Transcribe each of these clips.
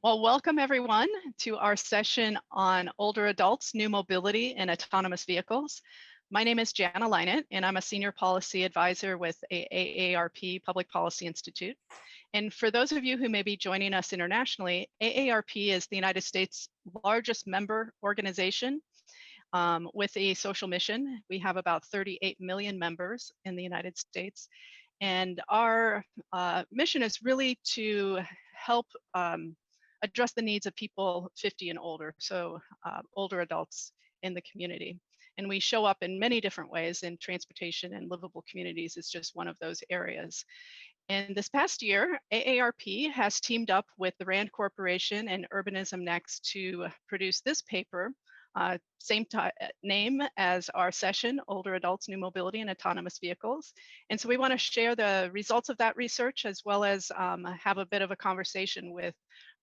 Well, welcome everyone to our session on older adults, new mobility and autonomous vehicles. My name is Jana, and I'm a senior policy advisor with AARP Public Policy Institute. And for those of you who may be joining us internationally, AARP is the United States' largest member organization with a social mission. We have about 38 million members in the United States. And our mission is really to help address the needs of people 50 and older, so older adults in the community. And we show up in many different ways, and transportation and livable communities is just one of those areas. And this past year, AARP has teamed up with the RAND Corporation and Urbanism Next to produce this paper, same name as our session, Older Adults, New Mobility and Autonomous Vehicles. And so we want to share the results of that research, as well as have a bit of a conversation with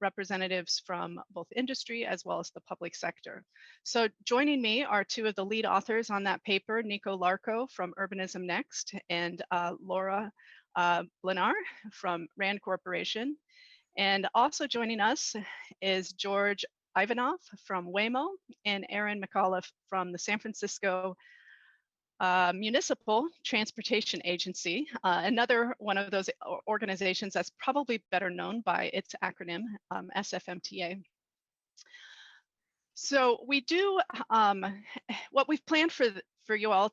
representatives from both industry as well as the public sector. So joining me are two of the lead authors on that paper, Nico Larco from Urbanism Next and Laura Blanar from RAND Corporation. And also joining us is George Ivanov from Waymo and Erin Mcauliffe from the San Francisco Municipal Transportation Agency, another one of those organizations that's probably better known by its acronym, Sfmta. So we do, what we've planned for you all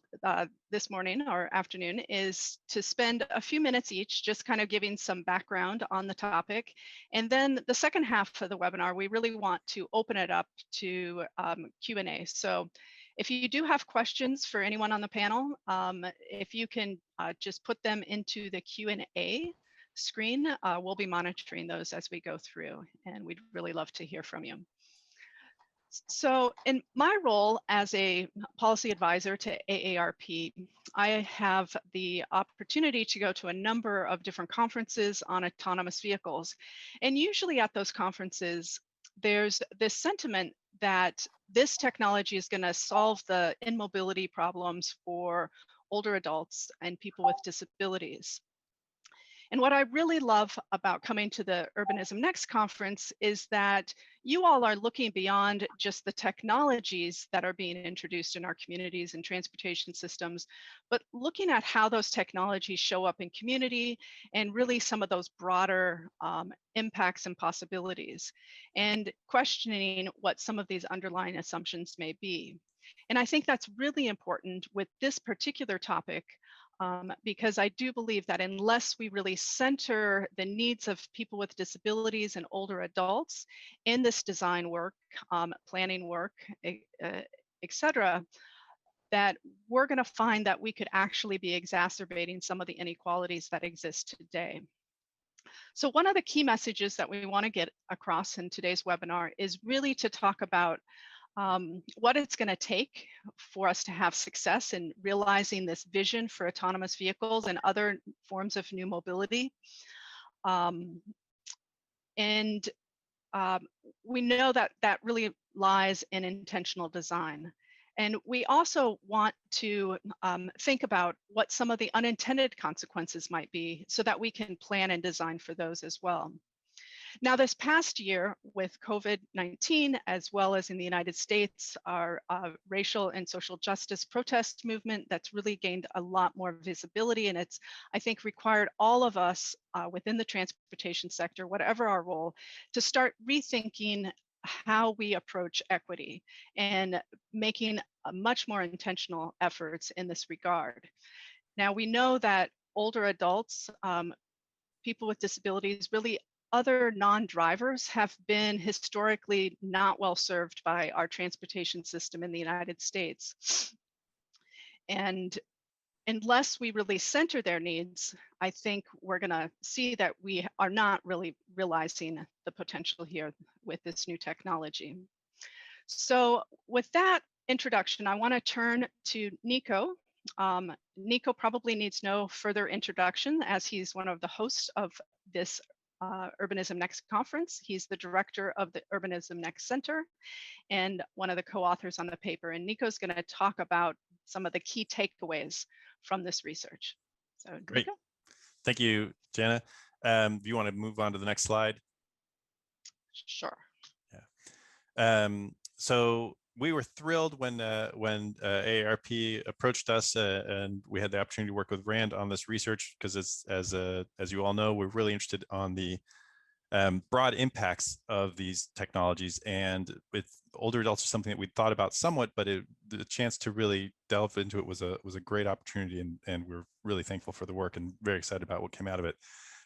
this morning or afternoon is to spend a few minutes each just kind of giving some background on the topic. And then the second half of the webinar, we really want to open it up to Q&A. So if you do have questions for anyone on the panel, if you can just put them into the Q&A screen, we'll be monitoring those as we go through, and we'd really love to hear from you. So in my role as a policy advisor to AARP, I have the opportunity to go to a number of different conferences on autonomous vehicles. And usually at those conferences, there's this sentiment that this technology is going to solve the immobility problems for older adults and people with disabilities. And what I really love about coming to the Urbanism Next conference is that you all are looking beyond just the technologies that are being introduced in our communities and transportation systems, but looking at how those technologies show up in community and really some of those broader impacts and possibilities, and questioning what some of these underlying assumptions may be. And I think that's really important with this particular topic, because I do believe that unless we really center the needs of people with disabilities and older adults in this design work, planning work, etc., that we're going to find that we could actually be exacerbating some of the inequalities that exist today. So one of the key messages that we want to get across in today's webinar is really to talk about what it's going to take for us to have success in realizing this vision for autonomous vehicles and other forms of new mobility. We know that that really lies in intentional design. And we also want to think about what some of the unintended consequences might be so that we can plan and design for those as well. Now, this past year with COVID-19, as well as in the United States, our racial and social justice protest movement that's really gained a lot more visibility, and it's, I think, required all of us within the transportation sector, whatever our role, to start rethinking how we approach equity and making much more intentional efforts in this regard. Now, we know that older adults, people with disabilities, really other non-drivers have been historically not well served by our transportation system in the United States. And unless we really center their needs, I think we're going to see that we are not really realizing the potential here with this new technology. So with that introduction, I want to turn to Nico. Nico probably needs no further introduction as he's one of the hosts of this Urbanism Next conference. He's the director of the Urbanism Next Center and one of the co-authors on the paper. And Nico's going to talk about some of the key takeaways from this research. So, great. Nico? Thank you, Jana. Do you want to move on to the next slide? Sure. Yeah. So we were thrilled when AARP approached us, and we had the opportunity to work with Rand on this research, because as you all know, we're really interested on the broad impacts of these technologies. And with older adults, is something that we'd thought about somewhat, but the chance to really delve into it was a great opportunity, and we're really thankful for the work and very excited about what came out of it.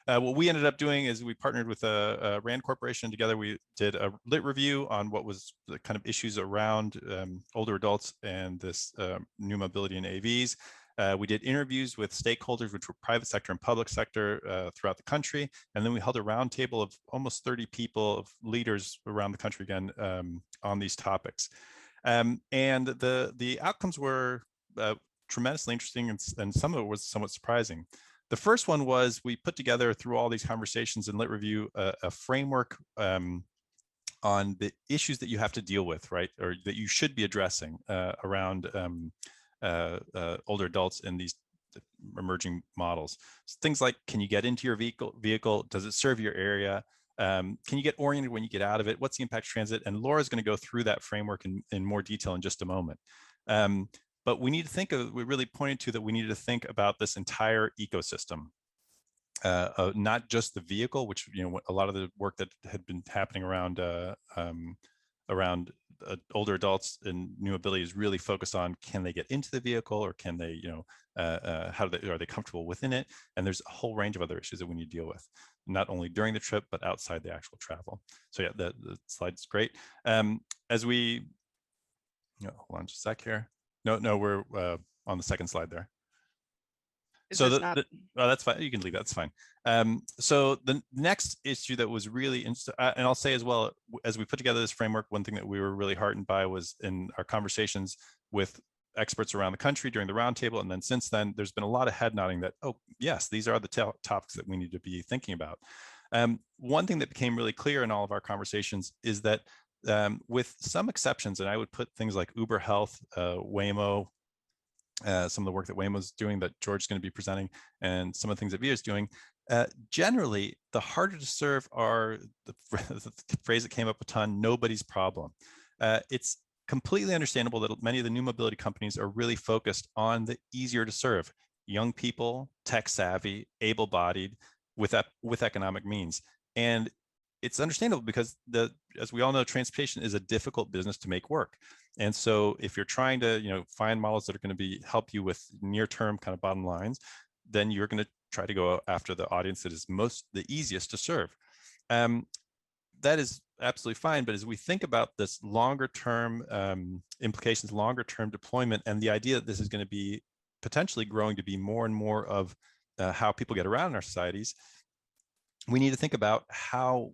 What we ended up doing is we partnered with a Rand Corporation. Together, we did a lit review on what was the kind of issues around older adults and this new mobility in AVs. We did interviews with stakeholders, which were private sector and public sector throughout the country. And then we held a roundtable of almost 30 people, of leaders around the country again, on these topics. And the outcomes were tremendously interesting, and some of it was somewhat surprising. The first one was we put together, through all these conversations and lit review, a framework on the issues that you have to deal with, right, or that you should be addressing around older adults in these emerging models. So things like, can you get into your vehicle? Does it serve your area? Can you get oriented when you get out of it? What's the impact of transit? And Laura's going to go through that framework in more detail in just a moment. But we need to think of, we really pointed to that we needed to think about this entire ecosystem, not just the vehicle, which, you know, a lot of the work that had been happening around older adults and new mobility is really focused on, can they get into the vehicle, or can they, you know, are they comfortable within it? And there's a whole range of other issues that we need to deal with, not only during the trip, but outside the actual travel. So yeah, the slide's great. As we, hold on just a sec here. No, we're on the second slide there. So that's fine. You can leave. That's fine. So the next issue that was really interesting, and I'll say as well, as we put together this framework, one thing that we were really heartened by was in our conversations with experts around the country during the roundtable, and then since then, there's been a lot of head nodding that, oh yes, these are the topics that we need to be thinking about. One thing that became really clear in all of our conversations is that with some exceptions, and I would put things like Uber Health, Waymo, some of the work that Waymo's doing, that George is going to be presenting, and some of the things that Via is doing, generally, the harder to serve are the phrase that came up a ton, nobody's problem. It's completely understandable that many of the new mobility companies are really focused on the easier to serve young people, tech savvy, able-bodied, with economic means. And it's understandable because as we all know, transportation is a difficult business to make work. And so if you're trying to, find models that are going to help you with near-term kind of bottom lines, then you're going to try to go after the audience that is the easiest to serve. That is absolutely fine. But as we think about this longer-term implications, longer-term deployment, and the idea that this is going to be potentially growing to be more and more of how people get around in our societies, we need to think about how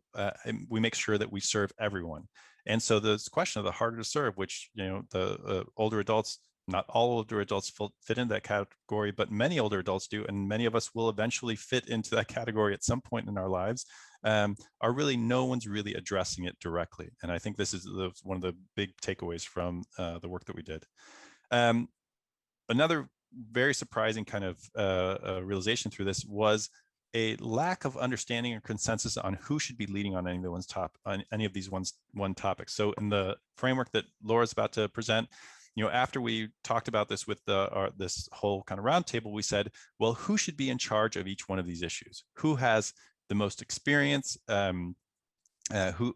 we make sure that we serve everyone. And so this question of the harder to serve, which, the older adults, not all older adults fit into that category, but many older adults do, and many of us will eventually fit into that category at some point in our lives, are really, no one's really addressing it directly. And I think this is one of the big takeaways from the work that we did. Another very surprising kind of realization through this was a lack of understanding or consensus on who should be leading on any of these one topics. So in the framework that Laura's about to present, after we talked about this with this whole kind of roundtable, we said, well, who should be in charge of each one of these issues? Who has the most experience? Who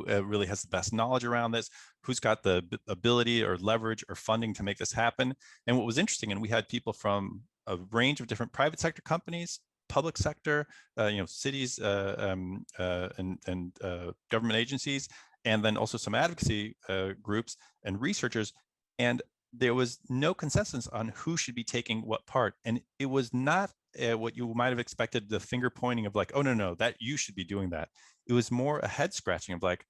really has the best knowledge around this? Who's got the ability or leverage or funding to make this happen? And what was interesting, and we had people from a range of different private sector companies, public sector, cities and government agencies, and then also some advocacy groups and researchers. And there was no consensus on who should be taking what part. And it was not what you might have expected, the finger pointing of like, oh, no, that you should be doing that. It was more a head scratching of like,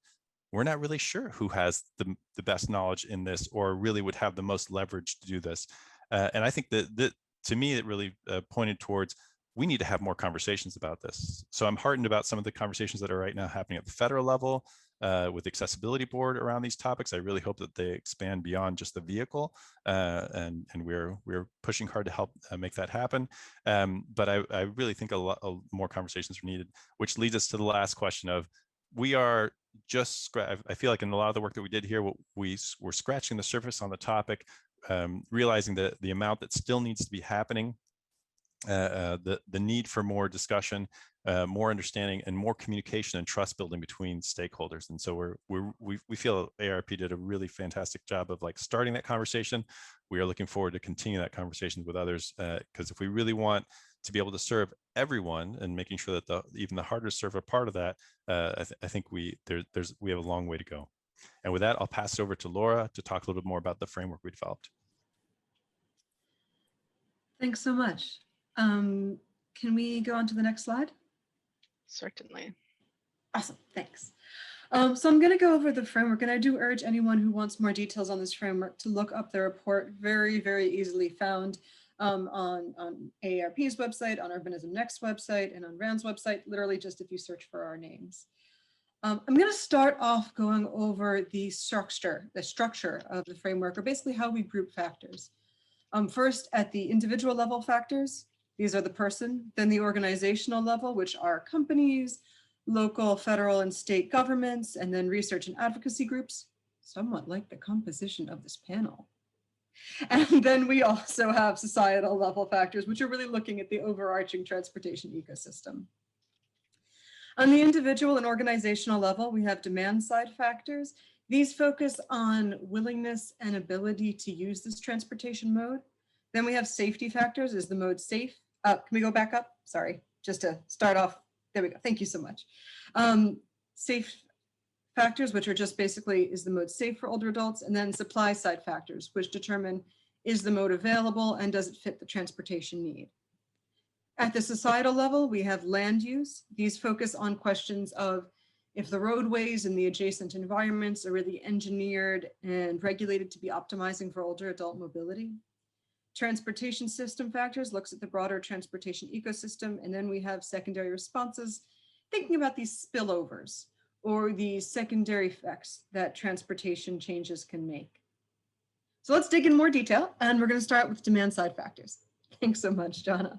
we're not really sure who has the best knowledge in this, or really would have the most leverage to do this. And I think that to me, it really pointed towards, we need to have more conversations about this. So I'm heartened about some of the conversations that are right now happening at the federal level with the Accessibility Board around these topics. I really hope that they expand beyond just the vehicle, and we're pushing hard to help make that happen. But I really think a lot more conversations are needed, which leads us to the last question of, we are I feel like in a lot of the work that we did here, we're scratching the surface on the topic, realizing that the amount that still needs to be happening, the need for more discussion, more understanding, and more communication and trust building between stakeholders. And so we feel AARP did a really fantastic job of like starting that conversation. We are looking forward to continue that conversation with others, because if we really want to be able to serve everyone and making sure that even the harder to serve are part of that, I think we have a long way to go. And with that, I'll pass it over to Laura to talk a little bit more about the framework we developed. Thanks so much. Can we go on to the next slide? Certainly. Awesome, thanks. So I'm going to go over the framework, and I do urge anyone who wants more details on this framework to look up the report, very, very easily found on AARP's website, on Urbanism Next website, and on RAND's website, literally just if you search for our names. I'm going to start off going over the structure of the framework, or basically how we group factors. First, at the individual level factors, these are the person, then the organizational level, which are companies, local, federal, and state governments, and then research and advocacy groups, somewhat like the composition of this panel. And then we also have societal level factors, which are really looking at the overarching transportation ecosystem. On the individual and organizational level, we have demand side factors. These focus on willingness and ability to use this transportation mode. Then we have safety factors. Is the mode safe? Can we go back up? Sorry, just to start off. There we go. Thank you so much. Safe factors, which are just basically, is the mode safe for older adults? And then supply side factors, which determine, is the mode available and does it fit the transportation need? At the societal level, we have land use. These focus on questions of if the roadways and the adjacent environments are really engineered and regulated to be optimizing for older adult mobility. Transportation system factors looks at the broader transportation ecosystem. And then we have secondary responses, thinking about these spillovers or the secondary effects that transportation changes can make. So let's dig in more detail, and we're going to start with demand side factors. Thanks so much, Jana.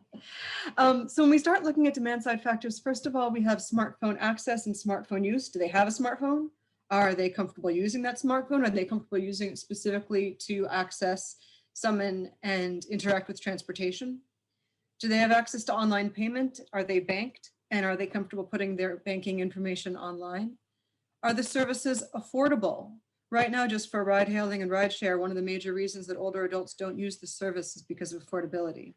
So when we start looking at demand side factors, first of all, we have smartphone access and smartphone use. Do they have a smartphone? Are they comfortable using that smartphone? Are they comfortable using it specifically to access, summon, and interact with transportation? Do they have access to online payment? Are they banked? And are they comfortable putting their banking information online? Are the services affordable? Right now, just for ride hailing and ride share, one of the major reasons that older adults don't use the service is because of affordability.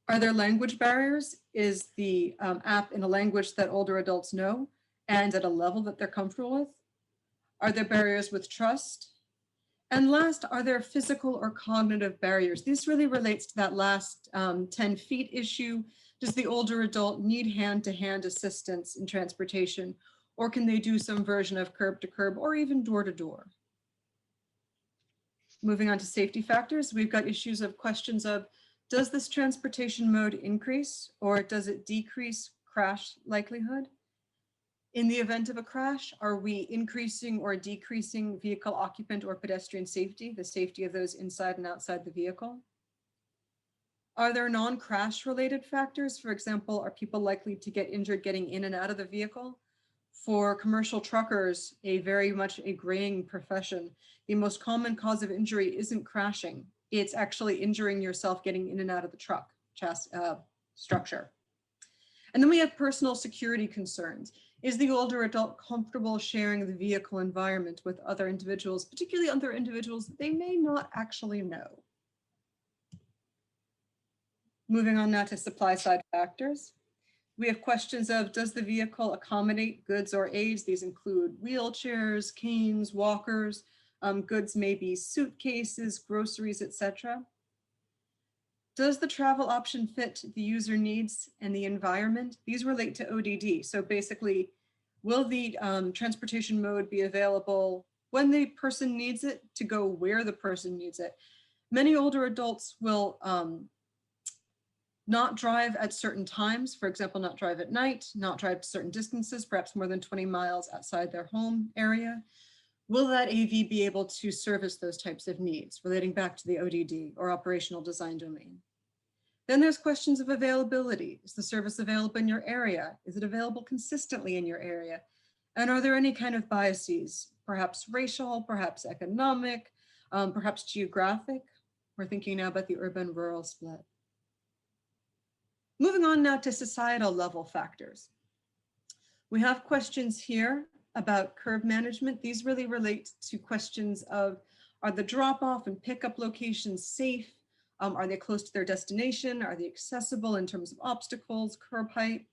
Are there language barriers? Is the app in a language that older adults know and at a level that they're comfortable with? Are there barriers with trust? And last, are there physical or cognitive barriers? This really relates to that last 10 feet issue. Does the older adult need hand-to-hand assistance in transportation? Or can they do some version of curb to curb or even door to door? Moving on to safety factors, we've got issues of questions of, does this transportation mode increase or does it decrease crash likelihood? In the event of a crash, are we increasing or decreasing vehicle occupant or pedestrian safety, the safety of those inside and outside the vehicle? Are there non-crash related factors? For example, are people likely to get injured getting in and out of the vehicle? For commercial truckers, very much a graying profession, the most common cause of injury isn't crashing. It's actually injuring yourself getting in and out of the truck structure. And then we have personal security concerns. Is the older adult comfortable sharing the vehicle environment with other individuals, particularly other individuals that they may not actually know? Moving on now to supply side factors. We have questions of, does the vehicle accommodate goods or aids? These include wheelchairs, canes, walkers, goods may be suitcases, groceries, etc. Does the travel option fit the user needs and the environment? These relate to ODD. So basically, will the transportation mode be available when the person needs it to go where the person needs it? Many older adults will not drive at certain times, for example, not drive at night, not drive to certain distances, perhaps more than 20 miles outside their home area. Will that AV be able to service those types of needs, relating back to the ODD or operational design domain? Then there's questions of availability. Is the service available in your area? Is it available consistently in your area? And are there any kind of biases, perhaps racial, perhaps economic, perhaps geographic? We're thinking now about the urban-rural split. Moving on now to societal level factors. We have questions here about curb management. These really relate to questions of, are the drop-off and pickup locations safe? Are they close to their destination? Are they accessible in terms of obstacles, curb height?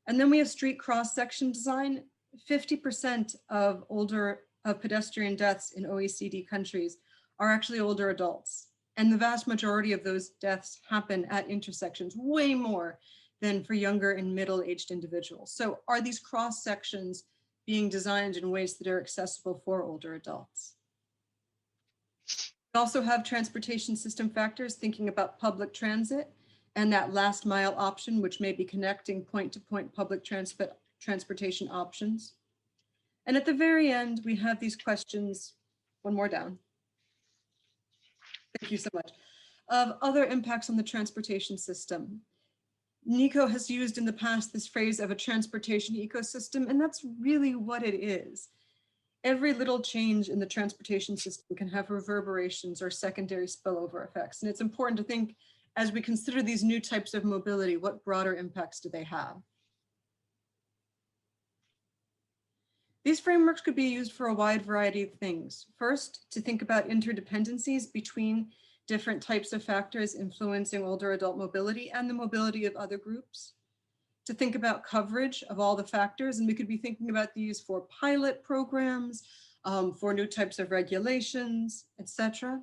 And then we have street cross-section design. 50% of pedestrian deaths in OECD countries are actually older adults. And the vast majority of those deaths happen at intersections, way more than for younger and middle-aged individuals. So are these cross-sections being designed in ways that are accessible for older adults? We also have transportation system factors, thinking about public transit and that last mile option, which may be connecting point-to-point public transportation options. And at the very end, we have these questions, one more down. Thank you so much. Of other impacts on the transportation system. Nico has used in the past this phrase of a transportation ecosystem, and that's really what it is. Every little change in the transportation system can have reverberations or secondary spillover effects. And it's important to think, as we consider these new types of mobility, what broader impacts do they have? These frameworks could be used for a wide variety of things. First, to think about interdependencies between different types of factors influencing older adult mobility and the mobility of other groups. To think about coverage of all the factors, and we could be thinking about these for pilot programs, for new types of regulations, etc.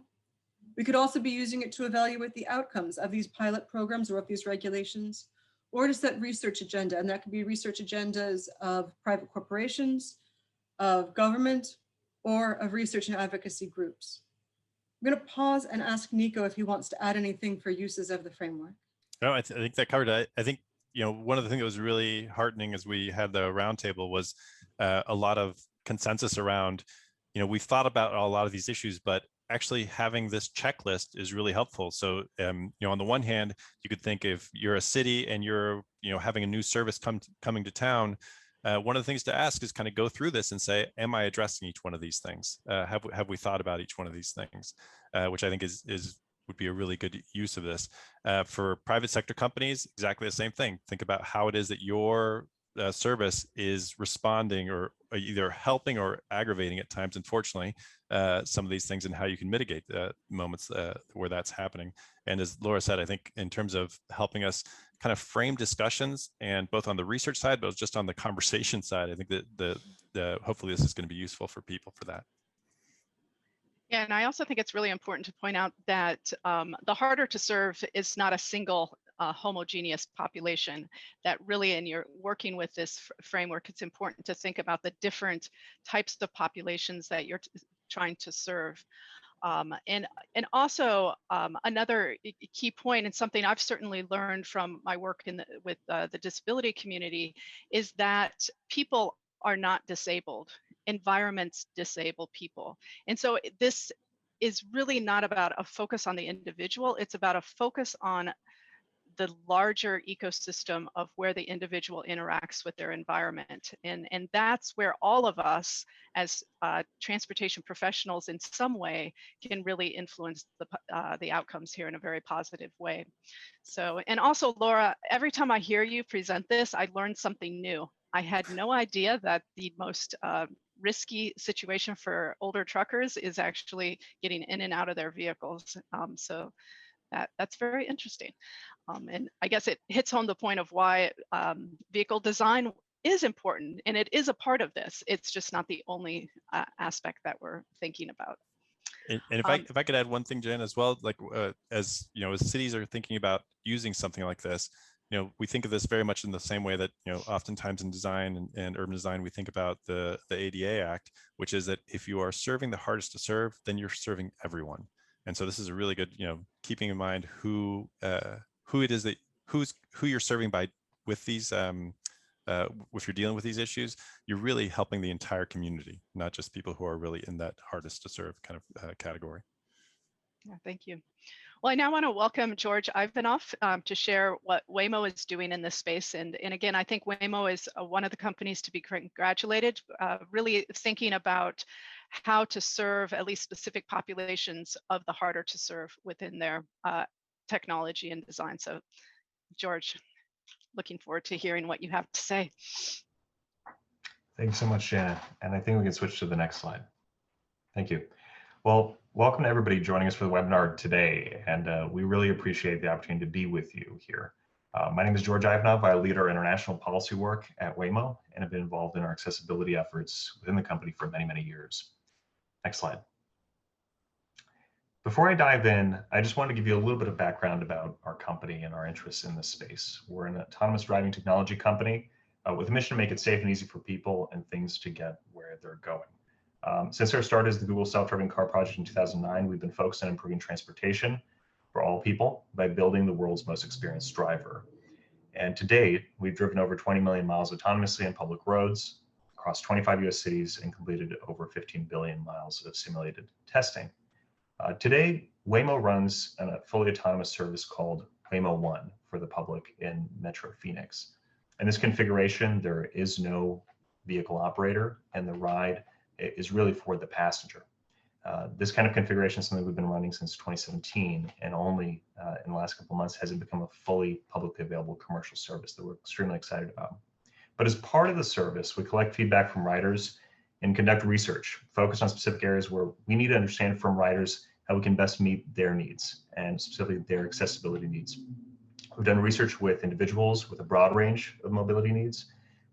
We could also be using it to evaluate the outcomes of these pilot programs or of these regulations, or to set research agenda, and that could be research agendas of private corporations, of government, or of research and advocacy groups. I'm going to pause and ask Nico if he wants to add anything for uses of the framework. No, I think that covered it. I think, one of the things that was really heartening as we had the roundtable was a lot of consensus around, we've thought about a lot of these issues, but actually having this checklist is really helpful. So, on the one hand, you could think if you're a city and you're, having a new service coming to town, one of the things to ask is kind of go through this and say, am I addressing each one of these things? Have we thought about each one of these things? Which I think would be a really good use of this. For private sector companies, exactly the same thing. Think about how it is that your service is responding or either helping or aggravating at times, unfortunately, some of these things, and how you can mitigate moments where that's happening. And as Laura said, I think in terms of helping us kind of frame discussions, and both on the research side, but just on the conversation side, I think that hopefully this is going to be useful for people for that. Yeah, and I also think it's really important to point out that the harder to serve is not a single homogeneous population. That really, in your working with this framework, it's important to think about the different types of populations that you're trying to serve. And also another key point, and something I've certainly learned from my work with the disability community, is that people are not disabled. Environments disable people. And so this is really not about a focus on the individual, it's about a focus on the larger ecosystem of where the individual interacts with their environment. And that's where all of us as transportation professionals in some way can really influence the outcomes here in a very positive way. So, and also Laura, every time I hear you present this, I learned something new. I had no idea that the most risky situation for older truckers is actually getting in and out of their vehicles. So that's very interesting. And I guess it hits home the point of why vehicle design is important, and it is a part of this. It's just not the only aspect that we're thinking about. And if I could add one thing, Jen, as well, like as cities are thinking about using something like this, we think of this very much in the same way that, oftentimes in design and urban design, we think about the ADA Act, which is that if you are serving the hardest to serve, then you're serving everyone. And so this is a really good, keeping in mind who it is that who you're serving by with these, if you're dealing with these issues, you're really helping the entire community, not just people who are really in that hardest to serve kind of category. Yeah, thank you. Well, Well, I now want to welcome George Ivanov to share what Waymo is doing in this space. And again, I think Waymo is one of the companies to be congratulated, really thinking about how to serve at least specific populations of the harder to serve within their technology and design. So George, looking forward to hearing what you have to say. Thanks so much, Jana. And I think we can switch to the next slide. Thank you. Well, welcome to everybody joining us for the webinar today. And we really appreciate the opportunity to be with you here. My name is George Ivanov. I lead our international policy work at Waymo and have been involved in our accessibility efforts within the company for many, many years. Next slide. Before I dive in, I just want to give you a little bit of background about our company and our interests in this space. We're an autonomous driving technology company with a mission to make it safe and easy for people and things to get where they're going. Since our start as the Google self-driving car project in 2009, we've been focused on improving transportation for all people by building the world's most experienced driver. And to date, we've driven over 20 million miles autonomously on public roads across 25 US cities and completed over 15 billion miles of simulated testing. Today, Waymo runs a fully autonomous service called Waymo One for the public in Metro Phoenix. In this configuration, there is no vehicle operator, and the ride is really for the passenger. This kind of configuration is something we've been running since 2017, and only in the last couple of months has it become a fully publicly available commercial service that we're extremely excited about. But as part of the service, we collect feedback from riders and conduct research focused on specific areas where we need to understand from riders how we can best meet their needs, and specifically their accessibility needs. We've done research with individuals with a broad range of mobility needs.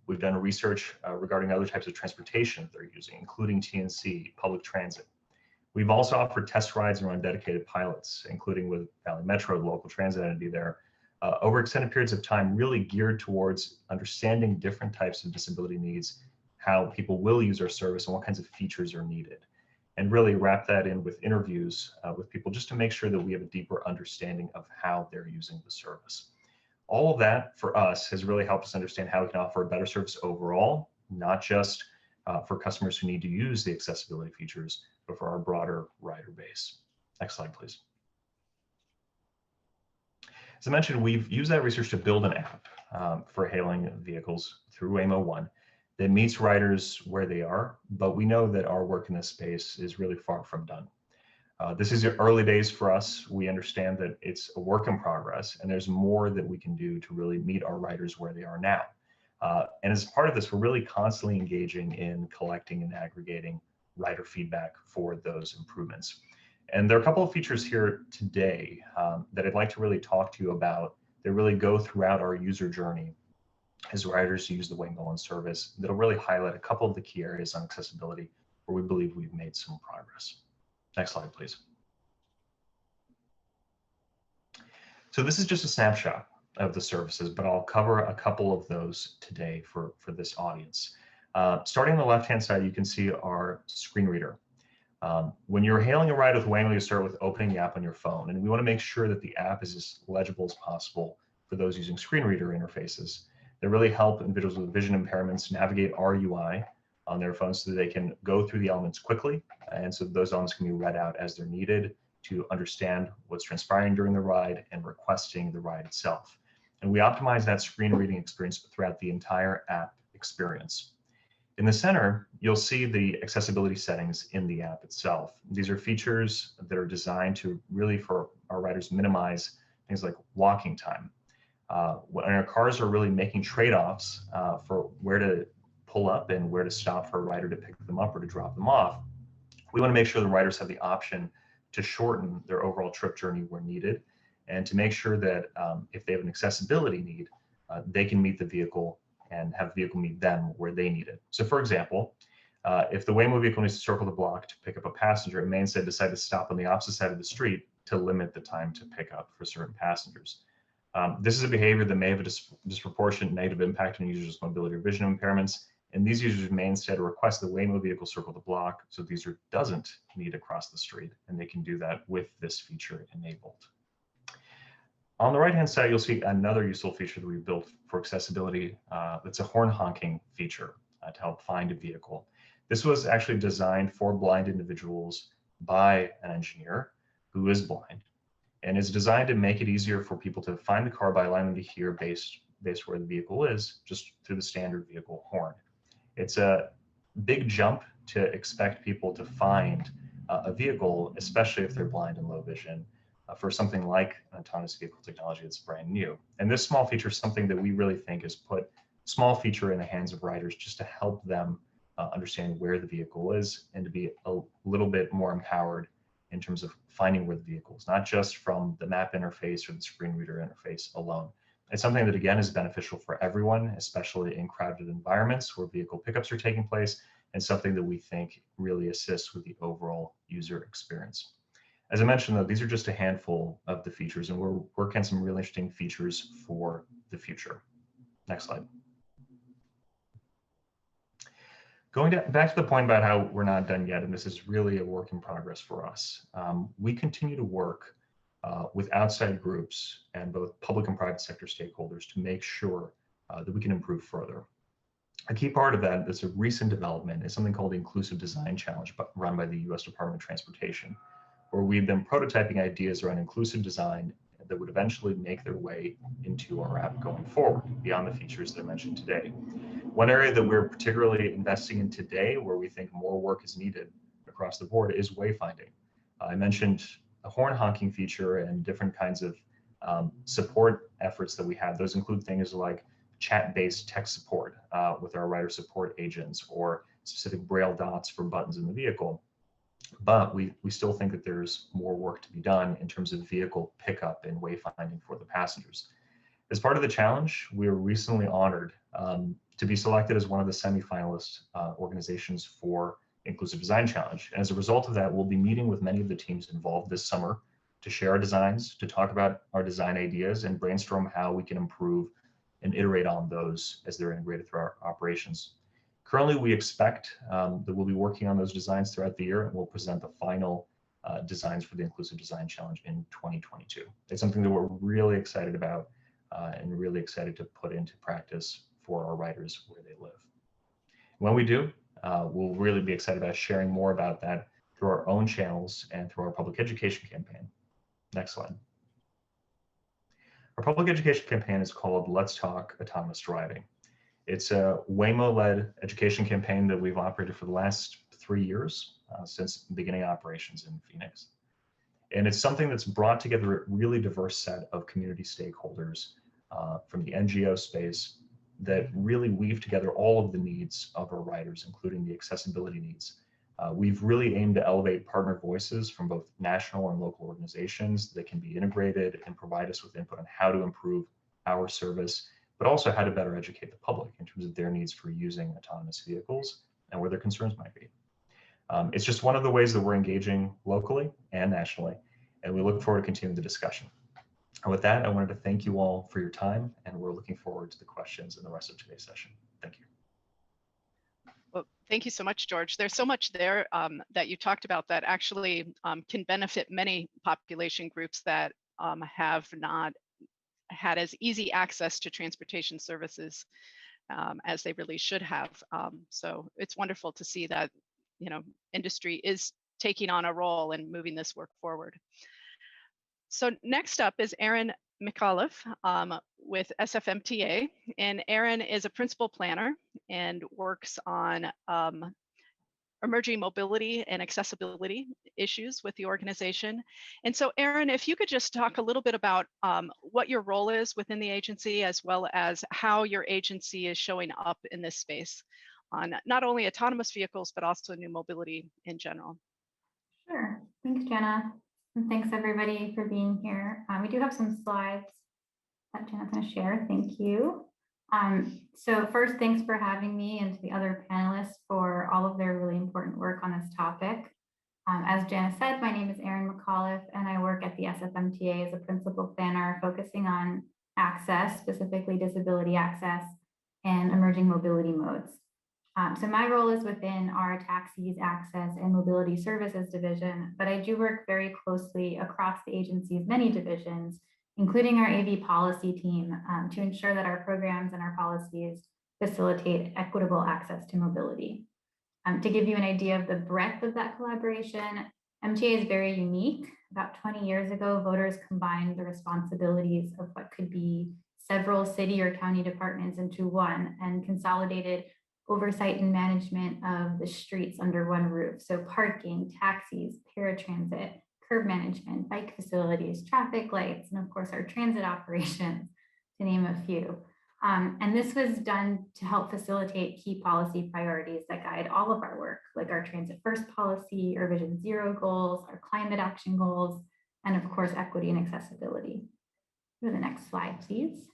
We've done research regarding other types of transportation that they're using, including TNC, public transit. We've also offered test rides and run dedicated pilots, including with Valley Metro, the local transit entity there, over extended periods of time, really geared towards understanding different types of disability needs, how people will use our service, and what kinds of features are needed. And really wrap that in with interviews with people just to make sure that we have a deeper understanding of how they're using the service. All of that for us has really helped us understand how we can offer a better service overall, not just for customers who need to use the accessibility features, but for our broader rider base. Next slide, please. As I mentioned, we've used that research to build an app for hailing vehicles through Waymo One that meets riders where they are, but we know that our work in this space is really far from done. This is early days for us. We understand that it's a work in progress, and there's more that we can do to really meet our riders where they are now. And as part of this, we're really constantly engaging in collecting and aggregating rider feedback for those improvements. And there are a couple of features here today that I'd like to really talk to you about that really go throughout our user journey as riders use the Waymo One service that'll really highlight a couple of the key areas on accessibility where we believe we've made some progress. Next slide, please. So this is just a snapshot of the services, but I'll cover a couple of those today for this audience. Starting on the left-hand side, you can see our screen reader. When you're hailing a ride with Waymo, you start with opening the app on your phone, and we want to make sure that the app is as legible as possible for those using screen reader interfaces. They really help individuals with vision impairments navigate our UI on their phones so that they can go through the elements quickly, and so those elements can be read out as they're needed to understand what's transpiring during the ride and requesting the ride itself. And we optimize that screen reading experience throughout the entire app experience. In the center, you'll see the accessibility settings in the app itself. These are features that are designed to really, for our riders, minimize things like walking time. When our cars are really making trade-offs for where to pull up and where to stop for a rider to pick them up or to drop them off, we want to make sure the riders have the option to shorten their overall trip journey where needed, and to make sure that if they have an accessibility need, they can meet the vehicle and have the vehicle meet them where they need it. So for example, if the Waymo vehicle needs to circle the block to pick up a passenger, it may instead decide to stop on the opposite side of the street to limit the time to pick up for certain passengers. This is a behavior that may have a disproportionate negative impact on users' mobility or vision impairments, and these users may instead request the Waymo vehicle circle the block so the user doesn't need to cross the street, and they can do that with this feature enabled. On the right-hand side, you'll see another useful feature that we've built for accessibility. It's a horn honking feature to help find a vehicle. This was actually designed for blind individuals by an engineer who is blind. and is designed to make it easier for people to find the car by allowing them to hear based where the vehicle is, just through the standard vehicle horn. It's a big jump to expect people to find a vehicle, especially if they're blind and low vision, for something like autonomous vehicle technology that's brand new. And this small feature is something that we really think has put small feature in the hands of riders just to help them understand where the vehicle is and to be a little bit more empowered in terms of finding where the vehicle is, not just from the map interface or the screen reader interface alone. It's something that, again, is beneficial for everyone, especially in crowded environments where vehicle pickups are taking place, and something that we think really assists with the overall user experience. As I mentioned, though, these are just a handful of the features, and we're working on some really interesting features for the future. Next slide. Going back to the point about how we're not done yet, and this is really a work in progress for us, we continue to work with outside groups and both public and private sector stakeholders to make sure that we can improve further. A key part of that that's a recent development is something called the Inclusive Design Challenge run by the US Department of Transportation, where we've been prototyping ideas around inclusive design that would eventually make their way into our app going forward, beyond the features that I mentioned today. One area that we're particularly investing in today, where we think more work is needed across the board, is wayfinding. I mentioned the horn honking feature and different kinds of support efforts that we have. Those include things like chat-based tech support with our rider support agents, or specific braille dots for buttons in the vehicle. But we still think that there's more work to be done in terms of vehicle pickup and wayfinding for the passengers. As part of the challenge, we were recently honored to be selected as one of the semi-finalist organizations for Inclusive Design Challenge. And as a result of that, we'll be meeting with many of the teams involved this summer to share our designs, to talk about our design ideas, and brainstorm how we can improve and iterate on those as they're integrated through our operations. Currently, we expect that we'll be working on those designs throughout the year, and we'll present the final designs for the Inclusive Design Challenge in 2022. It's something that we're really excited about and really excited to put into practice for our riders where they live. When we do, we'll really be excited about sharing more about that through our own channels and through our public education campaign. Next slide. Our public education campaign is called Let's Talk Autonomous Driving. It's a Waymo-led education campaign that we've operated for the last 3 years since beginning operations in Phoenix. And it's something that's brought together a really diverse set of community stakeholders from the NGO space that really weave together all of the needs of our riders, including the accessibility needs. We've really aimed to elevate partner voices from both national and local organizations that can be integrated and provide us with input on how to improve our service, but also how to better educate the public in terms of their needs for using autonomous vehicles and where their concerns might be. It's just one of the ways that we're engaging locally and nationally, and we look forward to continuing the discussion. And with that, I wanted to thank you all for your time, and we're looking forward to the questions in the rest of today's session. Thank you. Well, thank you so much, George. There's so much there that you talked about that actually can benefit many population groups that have not had as easy access to transportation services as they really should have. So it's wonderful to see that, you know, industry is taking on a role in moving this work forward. So next up is Erin McAuliff with Sfmta, and Erin is a principal planner and works on emerging mobility and accessibility issues with the organization. And so Erin, if you could just talk a little bit about what your role is within the agency, as well as how your agency is showing up in this space on not only autonomous vehicles, but also new mobility in general. Sure, thanks, Jana. And thanks everybody for being here. We do have some slides that Jana's going to share. Thank you. So first, thanks for having me and to the other panelists for all of their really important work on this topic. As Jana said, my name is Erin Mcauliffe, and I work at the Sfmta as a principal planner focusing on access, specifically disability access and emerging mobility modes. So my role is within our Taxis, Access, and Mobility Services division, but I do work very closely across the agency's many divisions, including our AV policy team, to ensure that our programs and our policies facilitate equitable access to mobility. To give you an idea of the breadth of that collaboration, MTA is very unique about 20 years ago, voters combined the responsibilities of what could be several city or county departments into one and consolidated oversight and management of the streets under one roof. So parking, taxis, paratransit, curb management, bike facilities, traffic lights, and of course our transit operations, to name a few. And this was done to help facilitate key policy priorities that guide all of our work, like our transit first policy, our Vision Zero goals, our climate action goals, and of course, equity and accessibility. Go to the next slide, please.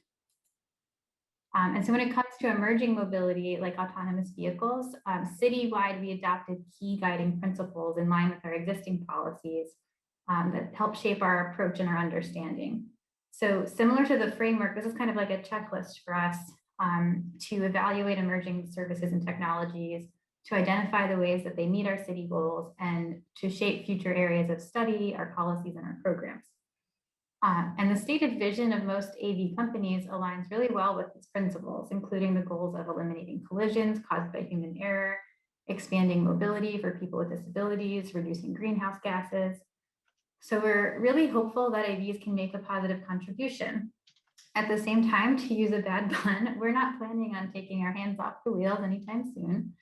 And so when it comes to emerging mobility, like autonomous vehicles, citywide, we adopted key guiding principles in line with our existing policies that help shape our approach and our understanding. So similar to the framework, this is kind of like a checklist for us to evaluate emerging services and technologies, to identify the ways that they meet our city goals, and to shape future areas of study, our policies, and our programs. And the stated vision of most AV companies aligns really well with these principles, including the goals of eliminating collisions caused by human error, expanding mobility for people with disabilities, reducing greenhouse gases. So we're really hopeful that AVs can make a positive contribution. At the same time, to use a bad pun, we're not planning on taking our hands off the wheels anytime soon,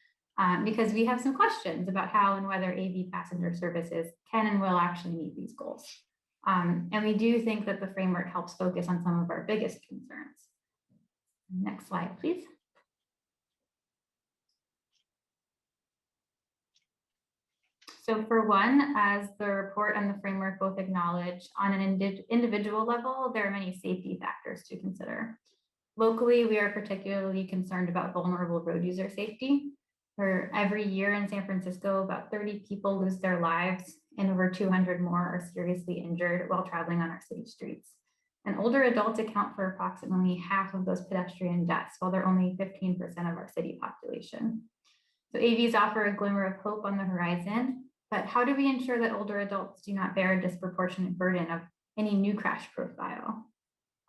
because we have some questions about how and whether AV passenger services can and will actually meet these goals. And we do think that the framework helps focus on some of our biggest concerns. Next slide, please. So for one, as the report and the framework both acknowledge, on an individual level, there are many safety factors to consider. Locally, we are particularly concerned about vulnerable road user safety. For every year in San Francisco, about 30 people lose their lives and over 200 more are seriously injured while traveling on our city streets. And older adults account for approximately half of those pedestrian deaths, while they're only 15% of our city population. So AVs offer a glimmer of hope on the horizon, but how do we ensure that older adults do not bear a disproportionate burden of any new crash profile?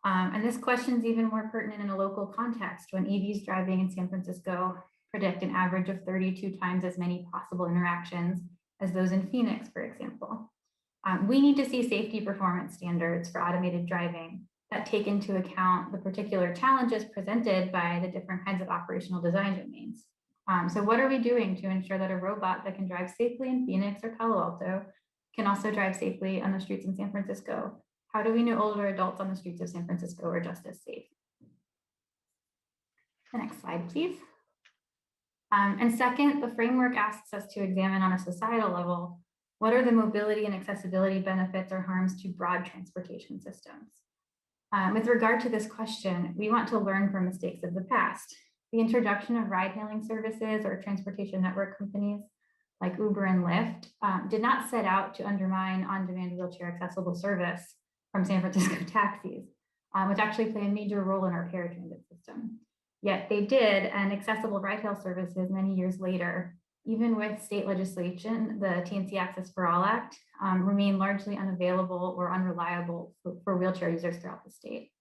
And this question is even more pertinent in a local context when AVs driving in San Francisco predict an average of 32 times as many possible interactions as those in Phoenix, for example. We need to see safety performance standards for automated driving that take into account the particular challenges presented by the different kinds of operational design domains. So what are we doing to ensure that a robot that can drive safely in Phoenix or Palo Alto can also drive safely on the streets in San Francisco? How do we know older adults on the streets of San Francisco are just as safe? The next slide, please. And second, the framework asks us to examine on a societal level, what are the mobility and accessibility benefits or harms to broad transportation systems? With regard to this question, we want to learn from mistakes of the past. The introduction of ride-hailing services or transportation network companies like Uber and Lyft did not set out to undermine on-demand wheelchair accessible service from San Francisco taxis, which actually play a major role in our paratransit system. Yet they did, and accessible ride-hail services many years later, even with state legislation, the TNC Access for All Act, remain largely unavailable or unreliable for wheelchair users throughout the state.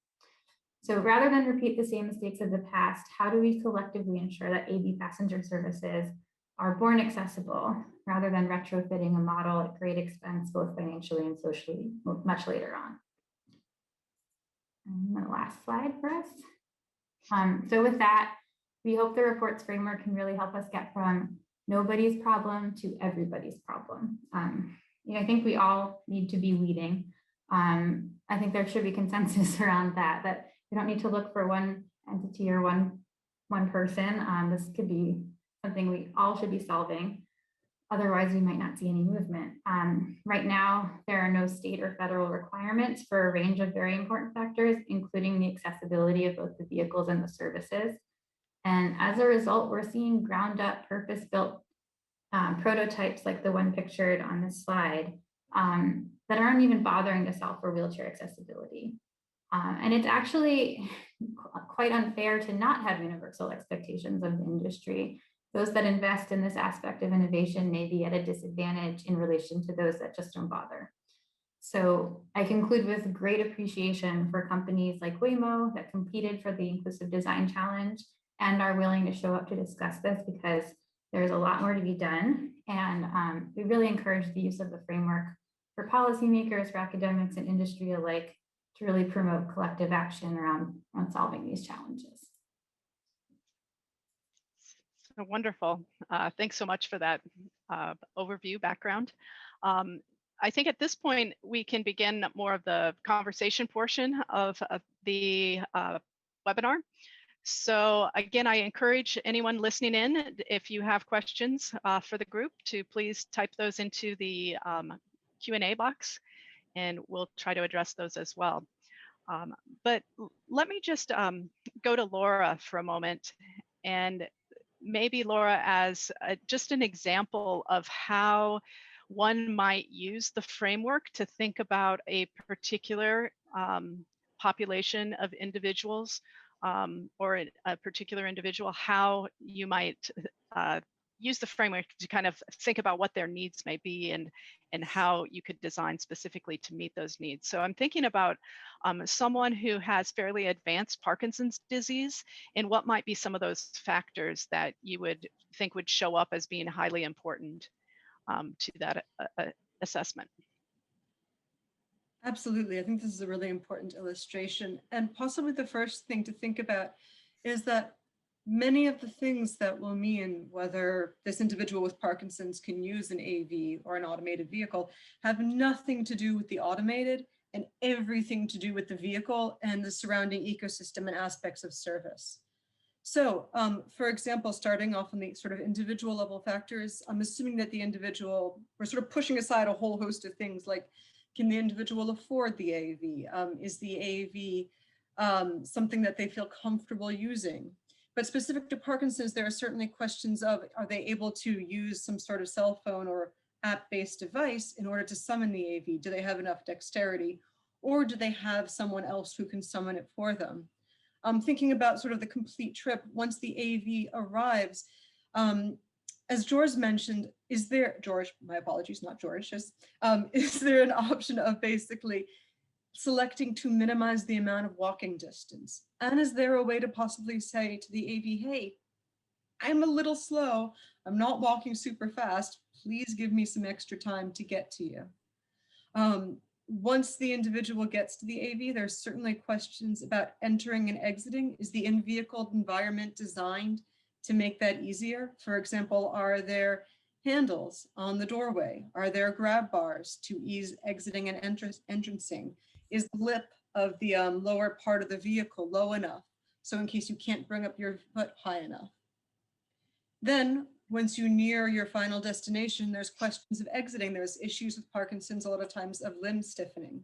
So rather than repeat the same mistakes of the past, how do we collectively ensure that AV passenger services are born accessible rather than retrofitting a model at great expense, both financially and socially, much later on? And the last slide for us. So with that, we hope the report's framework can really help us get from nobody's problem to everybody's problem. I think we all need to be leading. I think there should be consensus around that we don't need to look for one entity or one person. This could be something we all should be solving. Otherwise, we might not see any movement. Right now, there are no state or federal requirements for a range of very important factors, including the accessibility of both the vehicles and the services. And as a result, we're seeing ground up purpose-built prototypes like the one pictured on this slide that aren't even bothering to solve for wheelchair accessibility. And it's actually quite unfair to not have universal expectations of the industry. Those that invest in this aspect of innovation may be at a disadvantage in relation to those that just don't bother. So I conclude with great appreciation for companies like Waymo that competed for the Inclusive Design Challenge and are willing to show up to discuss this, because there's a lot more to be done. And we really encourage the use of the framework for policymakers, for academics and industry alike to really promote collective action around solving these challenges. So wonderful. Thanks so much for that overview background. I think at this point, we can begin more of the conversation portion of the webinar. So again, I encourage anyone listening in, if you have questions for the group, to please type those into the Q&A box, and we'll try to address those as well. But let me just go to Laura for a moment, and maybe Laura, as just an example of how one might use the framework to think about a particular population of individuals or a particular individual, how you might use the framework to kind of think about what their needs may be and how you could design specifically to meet those needs. So I'm thinking about someone who has fairly advanced Parkinson's disease, and what might be some of those factors that you would think would show up as being highly important to that assessment. Absolutely. I think this is a really important illustration. And possibly the first thing to think about is that many of the things that will mean whether this individual with Parkinson's can use an AV or an automated vehicle have nothing to do with the automated and everything to do with the vehicle and the surrounding ecosystem and aspects of service. So, for example, starting off on the sort of individual level factors, I'm assuming that the individual, we're sort of pushing aside a whole host of things like, can the individual afford the AV? Is the AV something that they feel comfortable using? But specific to Parkinson's, there are certainly questions of, are they able to use some sort of cell phone or app-based device in order to summon the AV? Do they have enough dexterity? Or do they have someone else who can summon it for them? Thinking about sort of the complete trip, once the AV arrives, as George mentioned, is there, George, my apologies, not George, just, is there an option of basically selecting to minimize the amount of walking distance? And is there a way to possibly say to the AV, hey, I'm a little slow, I'm not walking super fast, please give me some extra time to get to you. Once the individual gets to the AV, there's certainly questions about entering and exiting. Is the in-vehicle environment designed to make that easier? For example, are there handles on the doorway? Are there grab bars to ease exiting and entrancing? Is the lip of the lower part of the vehicle low enough, so in case you can't bring up your foot high enough? Then, once you near your final destination, there's questions of exiting. There's issues with Parkinson's, a lot of times, of limb stiffening.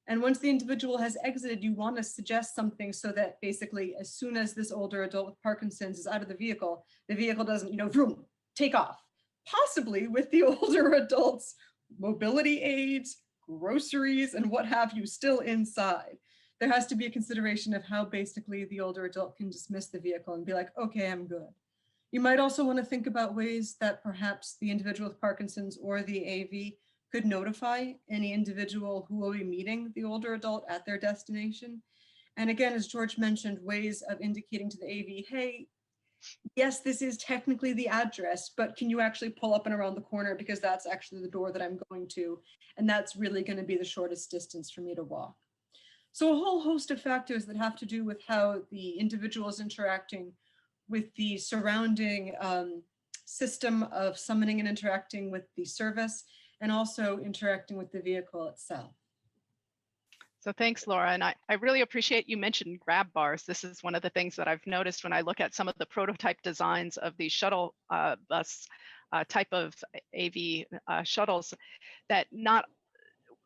And once the individual has exited, you want to suggest something so that basically, as soon as this older adult with Parkinson's is out of the vehicle doesn't, vroom, take off. Possibly with the older adults, mobility aids, groceries, and what have you still inside. There has to be a consideration of how basically the older adult can dismiss the vehicle and be like, okay, I'm good. You might also want to think about ways that perhaps the individual with Parkinson's or the AV could notify any individual who will be meeting the older adult at their destination. And again, as George mentioned, ways of indicating to the AV, hey, yes, this is technically the address, but can you actually pull up and around the corner, because that's actually the door that I'm going to, and that's really going to be the shortest distance for me to walk. So a whole host of factors that have to do with how the individual is interacting with the surrounding system of summoning and interacting with the service, and also interacting with the vehicle itself. So thanks, Laura. And I really appreciate you mentioned grab bars. This is one of the things that I've noticed when I look at some of the prototype designs of the shuttle bus type of AV shuttles, that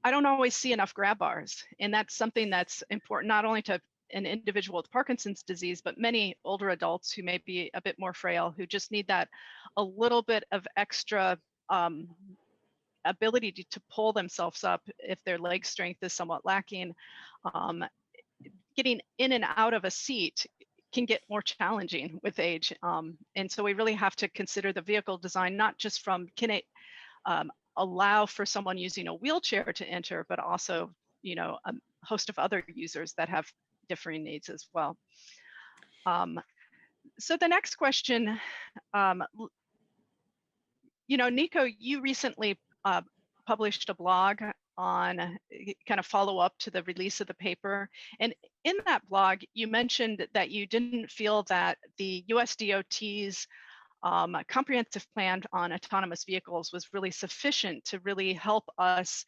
I don't always see enough grab bars. And that's something that's important, not only to an individual with Parkinson's disease, but many older adults who may be a bit more frail, who just need that a little bit of extra ability to pull themselves up if their leg strength is somewhat lacking. Getting in and out of a seat can get more challenging with age. And so we really have to consider the vehicle design, not just from can it allow for someone using a wheelchair to enter, but also, a host of other users that have differing needs as well. So the next question, Nico, you recently published a blog on kind of follow up to the release of the paper. And in that blog, you mentioned that you didn't feel that the US DOT's comprehensive plan on autonomous vehicles was really sufficient to really help us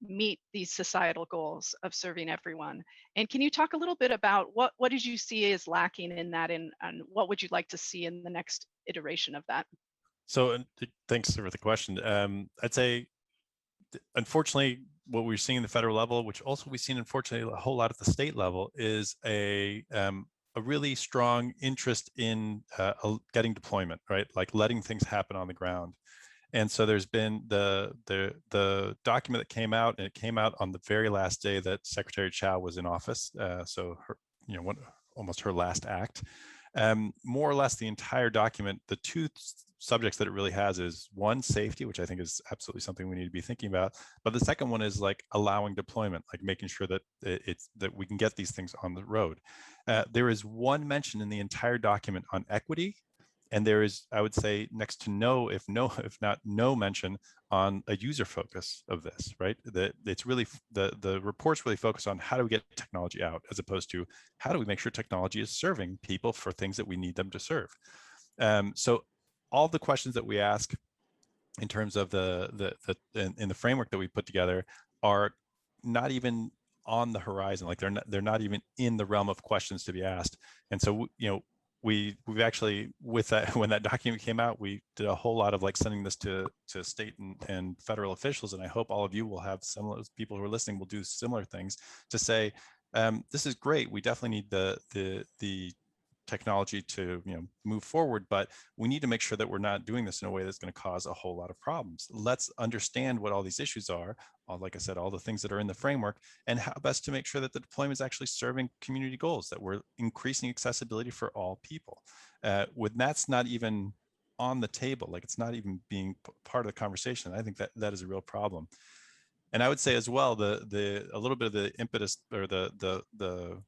meet these societal goals of serving everyone. And can you talk a little bit about what did you see as lacking in that, and what would you like to see in the next iteration of that? So thanks for the question. I'd say, unfortunately, what we're seeing at the federal level, which also we've seen, unfortunately, a whole lot at the state level, is a really strong interest in getting deployment, right? Like letting things happen on the ground. And so there's been the document that came out, and it came out on the very last day that Secretary Chow was in office. So her, almost her last act. More or less the entire document, the two subjects that it really has is, one, safety, which I think is absolutely something we need to be thinking about. But the second one is like allowing deployment, like making sure that that we can get these things on the road. There is one mention in the entire document on equity. And there is, I would say, next to no, if not no mention on a user focus of this, right? That it's really, the reports really focus on how do we get technology out, as opposed to how do we make sure technology is serving people for things that we need them to serve. So all the questions that we ask in terms of in the framework that we put together are not even on the horizon. Like they're not even in the realm of questions to be asked. And so, we've actually, with that, when that document came out, we did a whole lot of like sending this to state and federal officials. And I hope all of you will have similar, people who are listening will do similar things to say, this is great. We definitely need the technology to move forward, but we need to make sure that we're not doing this in a way that's going to cause a whole lot of problems. Let's understand what all these issues are, like I said, all the things that are in the framework, and how best to make sure that the deployment is actually serving community goals, that we're increasing accessibility for all people. When that's not even on the table, like it's not even being part of the conversation, I think that is a real problem. And I would say as well, a little bit of the impetus or the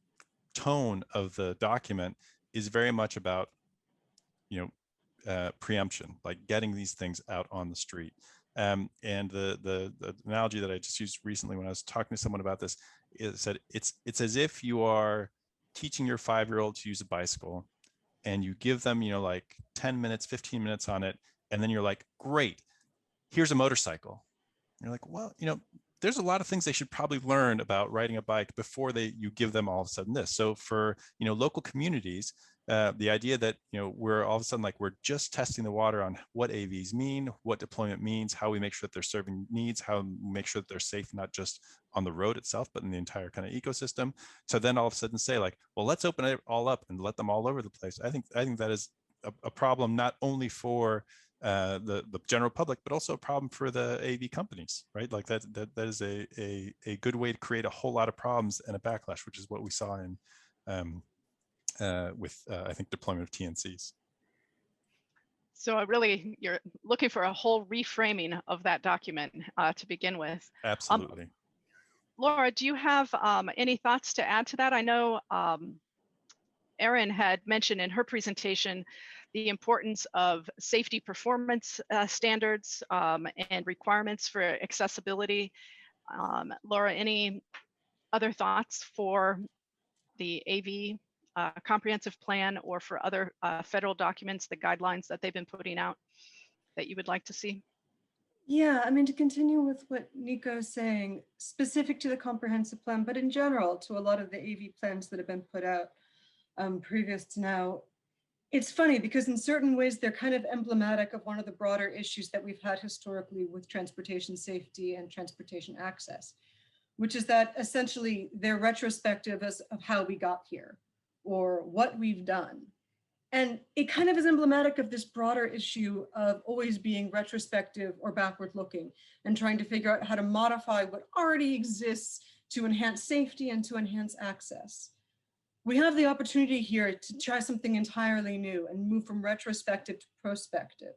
tone of the document is very much about, preemption, like getting these things out on the street. And the analogy that I just used recently when I was talking to someone about this is that it's as if you are teaching your 5-year-old to use a bicycle, and you give them, like 10 minutes, 15 minutes on it, and then you're like, great, here's a motorcycle. And you're like, well, there's a lot of things they should probably learn about riding a bike before you give them all of a sudden this. So for local communities, the idea that we're all of a sudden like we're just testing the water on what AVs mean, what deployment means, how we make sure that they're serving needs, how we make sure that they're safe, not just on the road itself, but in the entire kind of ecosystem. So then all of a sudden say like, well, let's open it all up and let them all over the place. I think that is a problem not only for the general public, but also a problem for the AV companies, right? Like that is a good way to create a whole lot of problems and a backlash, which is what we saw in with I think deployment of TNCs. So you're looking for a whole reframing of that document to begin with. Absolutely. Laura, do you have any thoughts to add to that? I know Erin had mentioned in her presentation the importance of safety performance standards and requirements for accessibility. Laura, any other thoughts for the AV comprehensive plan, or for other federal documents, the guidelines that they've been putting out that you would like to see? Yeah, I mean, to continue with what Nico is saying, specific to the comprehensive plan, but in general to a lot of the AV plans that have been put out previous to now, it's funny because in certain ways they're kind of emblematic of one of the broader issues that we've had historically with transportation safety and transportation access, which is that essentially they're retrospective of how we got here or what we've done. And it kind of is emblematic of this broader issue of always being retrospective or backward looking and trying to figure out how to modify what already exists to enhance safety and to enhance access. We have the opportunity here to try something entirely new and move from retrospective to prospective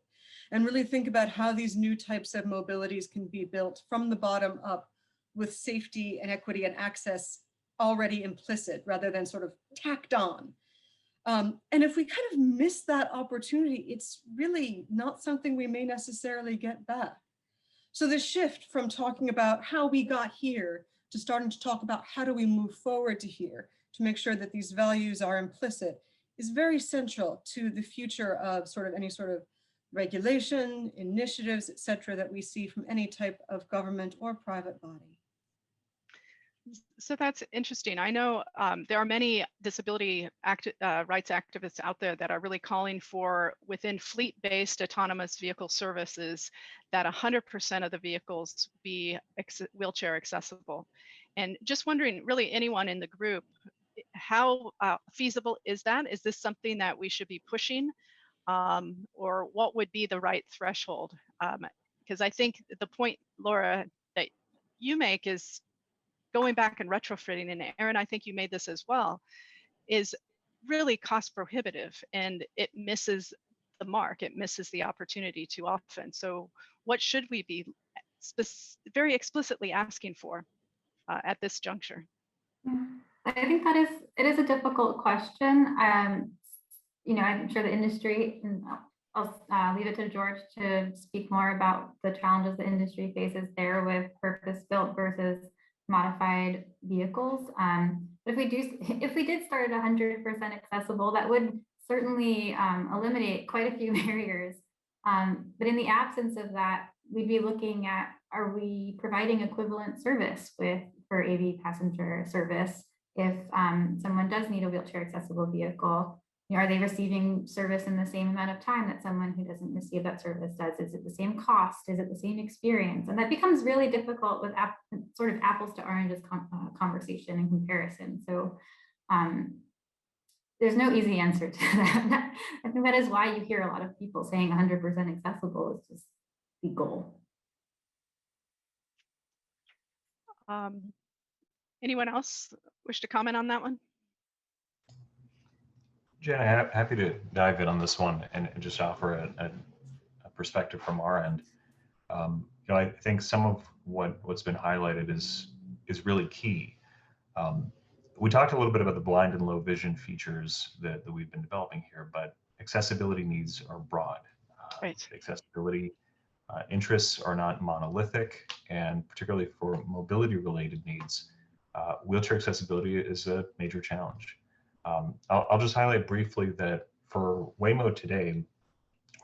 and really think about how these new types of mobilities can be built from the bottom up with safety and equity and access already implicit rather than sort of tacked on. And if we kind of miss that opportunity, it's really not something we may necessarily get back. So the shift from talking about how we got here to starting to talk about how do we move forward to here to make sure that these values are implicit is very central to the future of sort of any sort of regulation, initiatives, et cetera, that we see from any type of government or private body. So that's interesting. I know there are many disability rights activists out there that are really calling for, within fleet-based autonomous vehicle services, that 100% of the vehicles be wheelchair accessible. And just wondering, really anyone in the group, how feasible is that? Is this something that we should be pushing? Or what would be the right threshold? Because I think the point, Laura, that you make is going back and retrofitting, and Erin, I think you made this as well, is really cost prohibitive, and it misses the mark. It misses the opportunity too often. So what should we be very explicitly asking for at this juncture? I think it is a difficult question. You know, I'm sure the industry, and I'll leave it to George to speak more about the challenges the industry faces there with purpose-built versus modified vehicles. But if we did start at 100% accessible, that would certainly eliminate quite a few barriers. But in the absence of that, we'd be looking at, are we providing equivalent service for AV passenger service? If someone does need a wheelchair accessible vehicle, you know, are they receiving service in the same amount of time that someone who doesn't receive that service does? Is it the same cost? Is it the same experience? And that becomes really difficult with sort of apples to oranges conversation and comparison. So there's no easy answer to that. I think that is why you hear a lot of people saying 100% accessible is just the goal. Anyone else wish to comment on that one? Jana, happy to dive in on this one and just offer a perspective from our end. You know, I think some of what's been highlighted is really key. We talked a little bit about the blind and low vision features that we've been developing here, but accessibility needs are broad. Right. Accessibility interests are not monolithic, and particularly for mobility-related needs, wheelchair accessibility is a major challenge. I'll just highlight briefly that for Waymo today,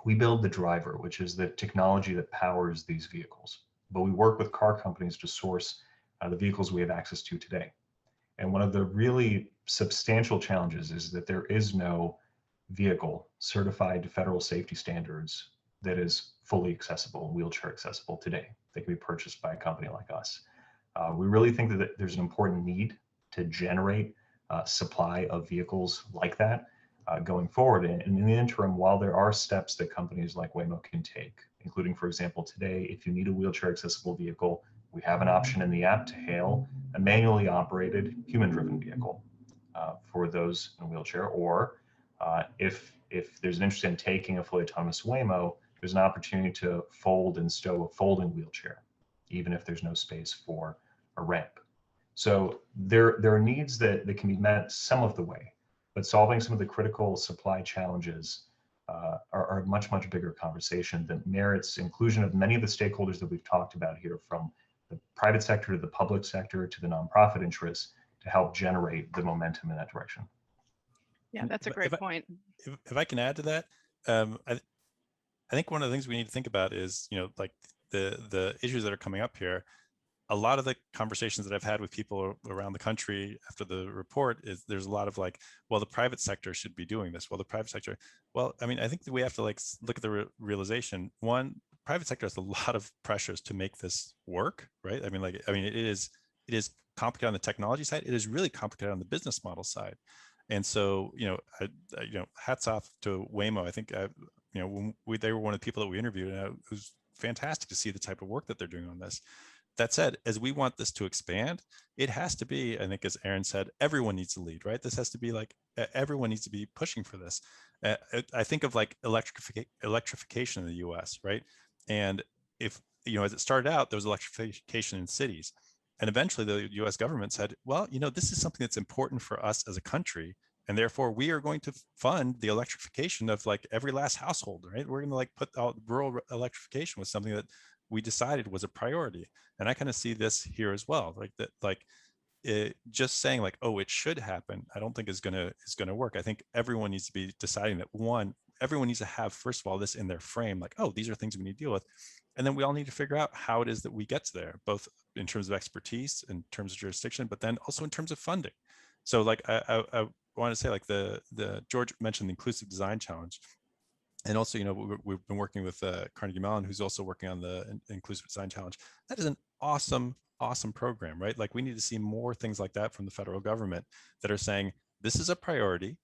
we build the driver, which is the technology that powers these vehicles. But we work with car companies to source the vehicles we have access to today. And one of the really substantial challenges is that there is no vehicle certified to federal safety standards that is fully accessible, wheelchair accessible today, that can be purchased by a company like us. We really think that there's an important need to generate supply of vehicles like that going forward. And in the interim, while there are steps that companies like Waymo can take, including, for example, today, if you need a wheelchair accessible vehicle, we have an option in the app to hail a manually operated human-driven vehicle for those in a wheelchair. Or if there's an interest in taking a fully autonomous Waymo, there's an opportunity to fold and stow a folding wheelchair, even if there's no space for a ramp. So there are needs that can be met some of the way, but solving some of the critical supply challenges are a much bigger conversation that merits inclusion of many of the stakeholders that we've talked about here, from the private sector to the public sector to the nonprofit interests, to help generate the momentum in that direction. Yeah, that's a great point. If I can add to that, I think one of the things we need to think about is, you know, like the issues that are coming up here. A lot of the conversations that I've had with people around the country after the report is there's a lot of like, well, the private sector should be doing this. Well, the private sector, well, I mean, I think that we have to like look at the realization. One, private sector has a lot of pressures to make this work, right? I mean, it is complicated on the technology side. It is really complicated on the business model side. And so, hats off to Waymo. I think, when they were one of the people that we interviewed, and it was fantastic to see the type of work that they're doing on this. That said, as we want this to expand, it has to be, I think, as Erin said, everyone needs to lead, right? This has to be like, everyone needs to be pushing for this. I think of like electrification in the US, right? And if, as it started out, there was electrification in cities. And eventually the US government said, well, this is something that's important for us as a country. And therefore we are going to fund the electrification of like every last household, right? We're going to like put out rural electrification with something that we decided was a priority. And I kind of see this here as well, like that, like just saying like, oh, it should happen, I don't think is gonna work. I think everyone needs to be deciding that, one, everyone needs to have, first of all, this in their frame, like, oh, these are things we need to deal with. And then we all need to figure out how it is that we get to there, both in terms of expertise, in terms of jurisdiction, but then also in terms of funding. So like I want to say, like the George mentioned the Inclusive Design Challenge. And also, you know, we've been working with Carnegie Mellon, who's also working on the Inclusive Design Challenge. That is an awesome program, right? Like we need to see more things like that from the federal government that are saying, this is a priority.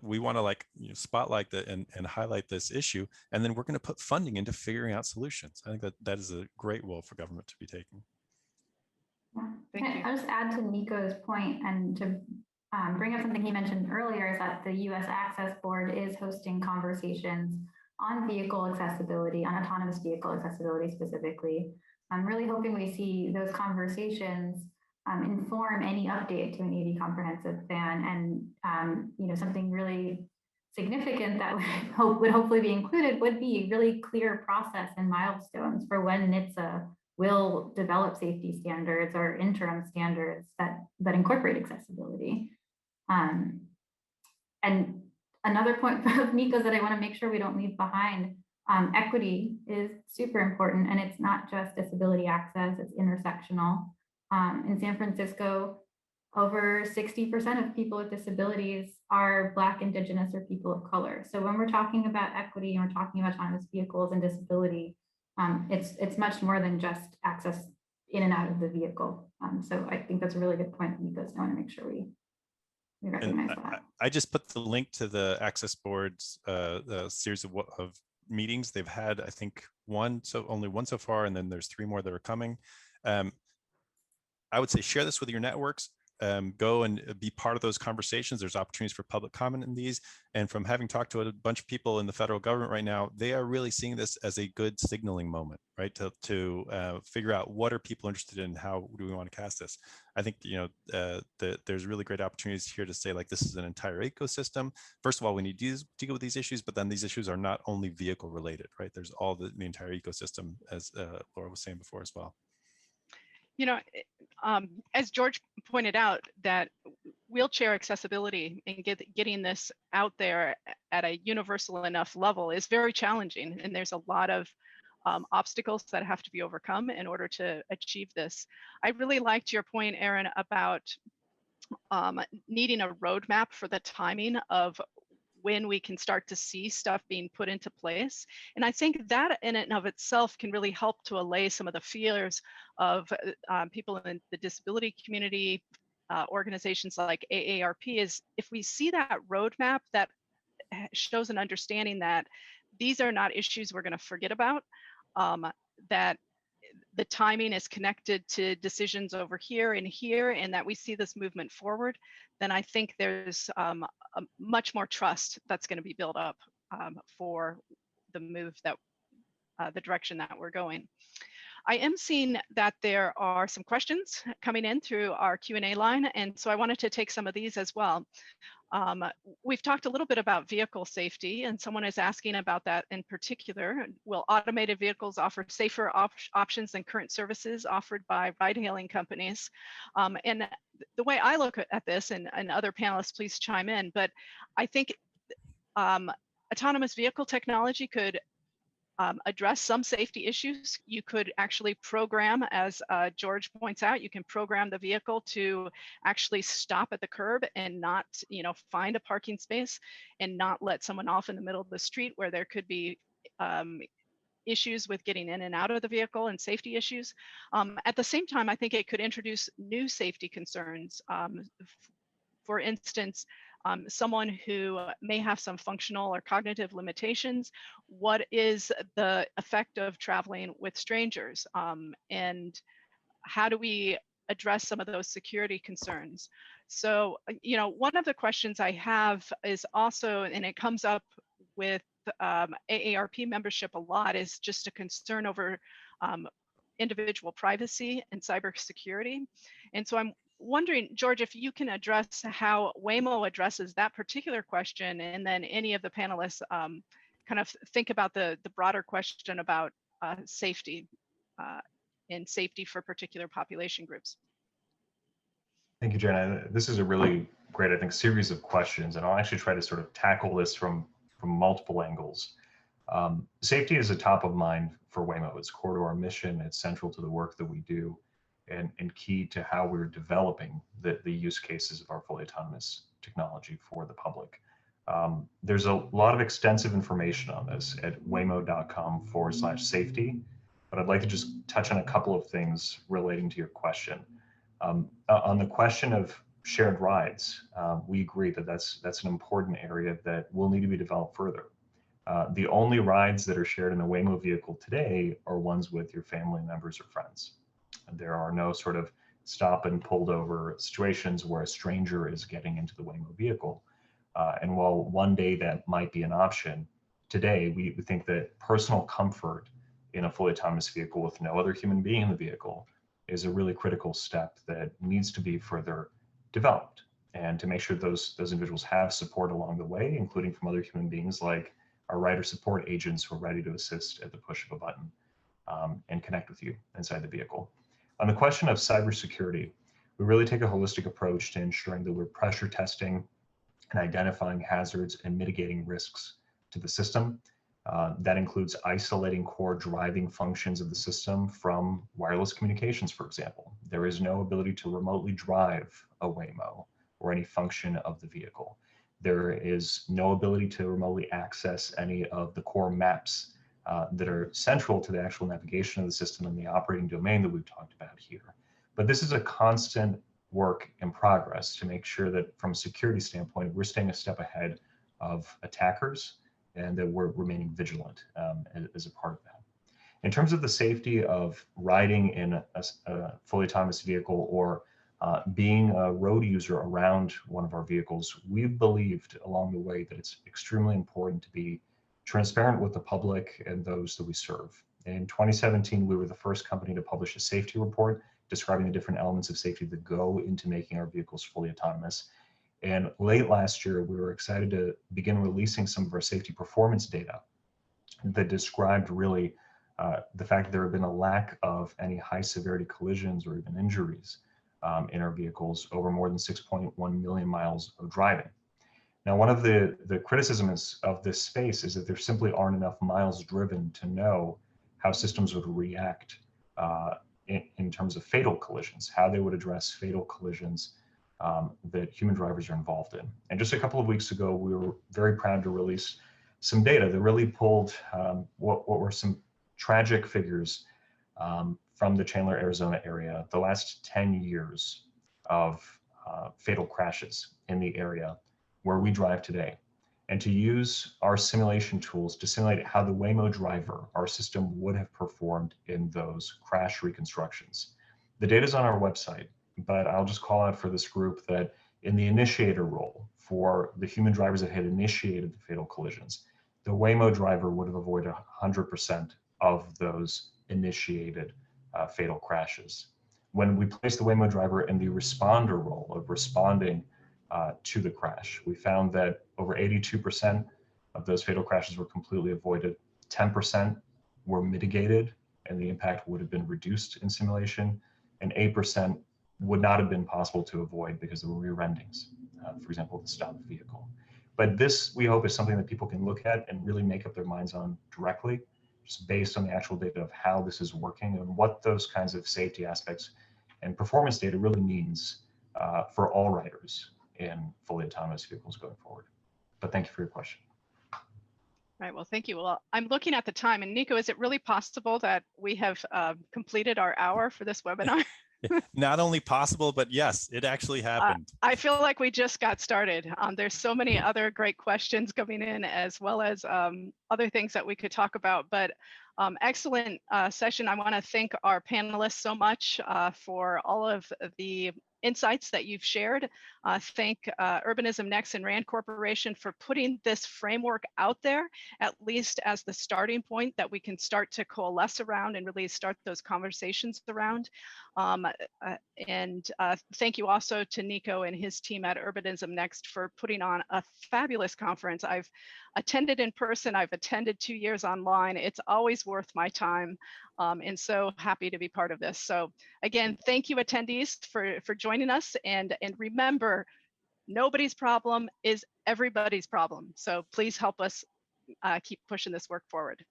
We want to like, you know, spotlight and highlight this issue, and then we're going to put funding into figuring out solutions. I think that is a great role for government to be taking. Thank you. I'll just add to Nico's point and to bring up something he mentioned earlier, is that the U.S. Access Board is hosting conversations on vehicle accessibility, on autonomous vehicle accessibility specifically. I'm really hoping we see those conversations inform any update to an EV comprehensive plan, and you know, something really significant that would hopefully be included would be a really clear process and milestones for when NHTSA will develop safety standards or interim standards that incorporate accessibility. And another point of Nico's that I want to make sure we don't leave behind, equity is super important, and it's not just disability access, it's intersectional. In San Francisco, over 60% of people with disabilities are Black, Indigenous, or people of color. So when we're talking about equity and we're talking about autonomous vehicles and disability, it's much more than just access in and out of the vehicle. So I think that's a really good point, Nico's. I want to make sure we recognize that. I just put the link to the Access Board's series of meetings. They've had, I think, only one so far, and then there's 3 more that are coming. I would say share this with your networks. Go and be part of those conversations. There's opportunities for public comment in these. And from having talked to a bunch of people in the federal government right now, they are really seeing this as a good signaling moment, right? To figure out what are people interested in, how do we want to cast this. I think, you know, there's really great opportunities here to say, like, this is an entire ecosystem. First of all, we need to deal with these issues, but then these issues are not only vehicle related, right? There's all the entire ecosystem, as Laura was saying before as well. You know, as George pointed out, that wheelchair accessibility and getting this out there at a universal enough level is very challenging. And there's a lot of obstacles that have to be overcome in order to achieve this. I really liked your point, Erin, about needing a roadmap for the timing of when we can start to see stuff being put into place. And I think that in and of itself can really help to allay some of the fears of people in the disability community, organizations like AARP, is if we see that roadmap that shows an understanding that these are not issues we're going to forget about, that the timing is connected to decisions over here and here, and that we see this movement forward, then I think there's much more trust that's going to be built up for the move that the direction that we're going. I am seeing that there are some questions coming in through our Q&A line, and so I wanted to take some of these as well. We've talked a little bit about vehicle safety, and someone is asking about that in particular. Will automated vehicles offer safer options than current services offered by ride-hailing companies? And the way I look at this, and other panelists please chime in, but I think autonomous vehicle technology could address some safety issues. You could actually program, as George points out, you can program the vehicle to actually stop at the curb and not, you know, find a parking space and not let someone off in the middle of the street where there could be issues with getting in and out of the vehicle and safety issues. At the same time, I think it could introduce new safety concerns. For instance, someone who may have some functional or cognitive limitations, what is the effect of traveling with strangers? And how do we address some of those security concerns? So, you know, one of the questions I have is also, and it comes up with AARP membership a lot, is just a concern over individual privacy and cybersecurity. And so I'm wondering, George, if you can address how Waymo addresses that particular question, and then any of the panelists kind of think about the broader question about safety and safety for particular population groups. Thank you, Jana. This is a really great, I think, series of questions, and I'll actually try to sort of tackle this from multiple angles. Safety is a top of mind for Waymo. It's core to our mission. It's central to the work that we do, and key to how we're developing the use cases of our fully autonomous technology for the public. There's a lot of extensive information on this at waymo.com/safety, but I'd like to just touch on a couple of things relating to your question. On the question of shared rides, we agree that that's an important area that will need to be developed further. The only rides that are shared in a Waymo vehicle today are ones with your family members or friends. There are no sort of stop and pulled over situations where a stranger is getting into the Waymo vehicle. And while one day that might be an option, today we think that personal comfort in a fully autonomous vehicle with no other human being in the vehicle is a really critical step that needs to be further developed, and to make sure those individuals have support along the way, including from other human beings like our rider support agents who are ready to assist at the push of a button and connect with you inside the vehicle. On the question of cybersecurity, we really take a holistic approach to ensuring that we're pressure testing and identifying hazards and mitigating risks to the system. That includes isolating core driving functions of the system from wireless communications, for example. There is no ability to remotely drive a Waymo or any function of the vehicle. There is no ability to remotely access any of the core maps that are central to the actual navigation of the system in the operating domain that we've talked about here. But this is a constant work in progress to make sure that from a security standpoint, we're staying a step ahead of attackers and that we're remaining vigilant as a part of that. In terms of the safety of riding in a fully autonomous vehicle or being a road user around one of our vehicles, we've believed along the way that it's extremely important to be transparent with the public and those that we serve. In 2017, we were the first company to publish a safety report describing the different elements of safety that go into making our vehicles fully autonomous. And late last year, we were excited to begin releasing some of our safety performance data that described really the fact that there have been a lack of any high severity collisions or even injuries in our vehicles over more than 6.1 million miles of driving. Now, one of the criticisms of this space is that there simply aren't enough miles driven to know how systems would react in terms of fatal collisions, how they would address fatal collisions that human drivers are involved in. And just a couple of weeks ago, we were very proud to release some data that really pulled what were some tragic figures from the Chandler, Arizona area, the last 10 years of fatal crashes in the area where we drive today, and to use our simulation tools to simulate how the Waymo driver, our system, would have performed in those crash reconstructions. The data is on our website, but I'll just call out for this group that in the initiator role for the human drivers that had initiated the fatal collisions, the Waymo driver would have avoided 100% of those initiated fatal crashes. When we placed the Waymo driver in the responder role of responding to the crash, we found that over 82% of those fatal crashes were completely avoided, 10% were mitigated, and the impact would have been reduced in simulation, and 8% would not have been possible to avoid because there were rear endings, for example, the stopped vehicle. But this, we hope, is something that people can look at and really make up their minds on directly, just based on the actual data of how this is working and what those kinds of safety aspects and performance data really means for all riders in fully autonomous vehicles going forward. But thank you for your question. Right, well, thank you. Well, I'm looking at the time, and Nico, is it really possible that we have completed our hour for this webinar? Not only possible, but yes, it actually happened. I feel like we just got started. There's so many other great questions coming in, as well as other things that we could talk about, but excellent session. I want to thank our panelists so much for all of the insights that you've shared. Thank Urbanism Next and RAND Corporation for putting this framework out there, at least as the starting point that we can start to coalesce around and really start those conversations around. Thank you also to Nico and his team at Urbanism Next for putting on a fabulous conference. I've attended in person, I've attended 2 years online. It's always worth my time, and so happy to be part of this. So again, thank you attendees for joining us, and remember, nobody's problem is everybody's problem. So please help us keep pushing this work forward.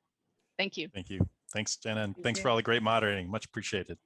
Thank you. Thank you. Thanks, Jana, and Thank thanks you. for all the great moderating. Much appreciated.